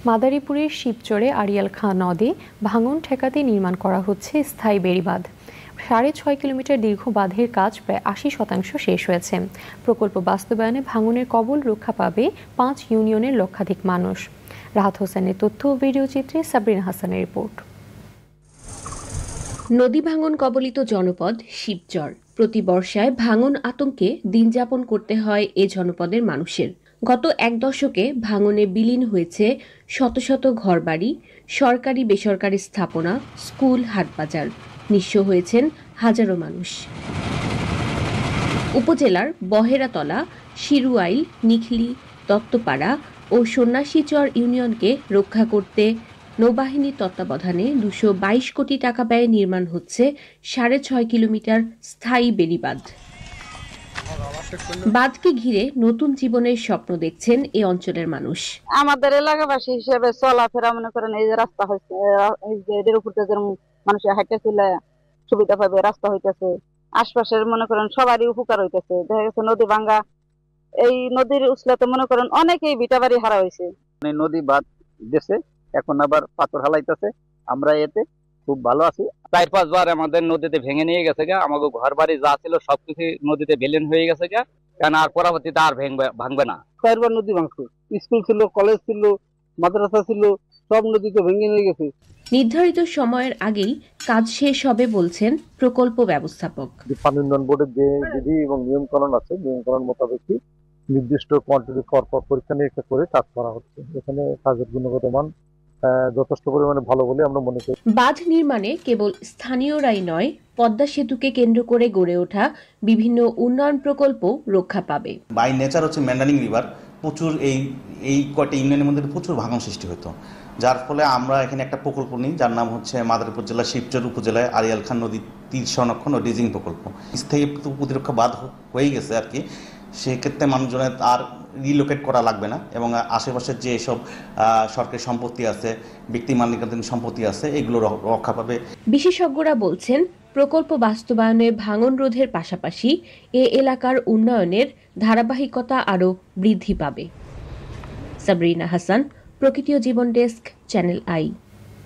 মাদারীপুরের শিবচরে আড়িয়াল খাঁ নদে ভাঙন ঠেকাতে নির্মাণ করা হচ্ছে স্থায়ী বেড়িবাঁধ। ৬.৫ কিলোমিটার দীর্ঘ বাঁধের কাজ প্রায় ৮০% শেষ হয়েছে। প্রকল্প বাস্তবায়নে ভাঙনের কবল রক্ষা পাবে ৫ ইউনিয়নের লক্ষাধিক মানুষ। রাহাত হোসেনের তথ্য ও ভিডিও চিত্রে সাবরিনা হাসানের রিপোর্ট। নদী ভাঙন কবলিত জনপদ শিবচর। প্রতি বর্ষায় ভাঙন আতঙ্কে দিন যাপন করতে হয় এ জনপদের মানুষের। গত এক দশকে ভাঙনে বিলীন হয়েছে শত শত ঘরবাড়ি, সরকারি বেসরকারি স্থাপনা, স্কুল, হাটবাজার। নিঃস্ব হয়েছেন হাজারো মানুষ। উপজেলার বহেরাতলা, শিরুয়াইল, নিখলি, দত্তপাড়া ও সন্ন্যাসীচর ইউনিয়নকে রক্ষা করতে নৌবাহিনীর তত্ত্বাবধানে ২২২ কোটি টাকা ব্যয়ে নির্মাণ হচ্ছে ৬.৫ কিলোমিটার স্থায়ী বেড়িবাঁধ। বাঁধকে ঘিরে নতুন জীবনের স্বপ্ন দেখছেন এই অঞ্চলের মানুষ। আমাদের এলাকাবাসী হিসেবে চলাফেরা মনে করেন এই যে রাস্তা হয়েছে, এদের উপর থেকে মানুষের হাঁটতে চলে সুবিধা পাবে, রাস্তা হইতেছে, আশপাশের মনে করেন সবারই উপকার হইতেছে। দেখা গেছে নদী ভাঙ্গা, এই নদীর উছলাতে মনে করেন অনেকেই ভিটাবাড়ি হারা হয়েছে। নদী বাঁধ দেশে এখন আবার পাথর হালাইতেছে, আমরা এতে খুব ভালো আছি। ৪-৫ বার আমাদের নদীতে ভেঙে নিয়ে গেছে গা, আমাদের ঘর বাড়ি যা ছিল সবকিছু নদীতে বিলীন হয়ে গেছে গা, কেন আর পরবর্তীতে আর ভাঙবে না। ৪ বার নদী ভাঙছে, স্কুল ছিল, কলেজ ছিল, মাদ্রাসা ছিল, সব নদীতে ভেঙে নিয়ে গেছে। নির্ধারিত সময়ের আগেই কাজ শেষ হবে বলছেন প্রকল্প ব্যবস্থাপক। পানি উন্নয়ন বোর্ডের যে বিধি এবং নিয়মকানুন আছে, নিয়মকানুন মোতাবেকই নির্দিষ্ট কোয়ান্টিটি পরীক্ষা নিরীক্ষা করে কাজ করা হচ্ছে। এখানে কাজের গুণগত মান যথেষ্ট পরিমাণে ভালো বলে আমরা মনে করি। বাঁধ নির্মাণে কেবল স্থানীয়রাই নয়, পদ্মা সেতুকে কেন্দ্র করে গড়ে ওঠা বিভিন্ন উন্নয়ন প্রকল্প রক্ষা পাবে। বাই নেচার হচ্ছে মেন্ডারিং রিভার, প্রচুর এই কয়টা ইউনিয়নের মধ্যে প্রচুর ভাঙন সৃষ্টি হতো, যার ফলে আমরা এখানে একটা প্রকল্প নিই যার নাম হচ্ছে মাদারীপুর জেলা শিবচর উপজেলায় আড়িয়াল খাঁ নদী তীর সংরক্ষণ ও ডিজিং প্রকল্প। স্থায়ী প্রতিরক্ষা বাঁধ হয়ে গেছে আর কি, সেক্ষেত্রে মানুষজনের আর রিলোকেট করা লাগবে না এবং আশেপাশের যে সব সরকারি সম্পত্তি আছে, ব্যক্তি মালিকানাধীন সম্পত্তি আছে, এগুলো রক্ষা পাবে। বিশেষজ্ঞরা বলছেন প্রকল্প বাস্তবায়নে ভাঙন রোধের পাশাপাশি এ এলাকার উন্নয়নের ধারাবাহিকতা আরও বৃদ্ধি পাবে। সাবরিনা হাসান, প্রকৃতি ও জীবন ডেস্ক, চ্যানেল আই।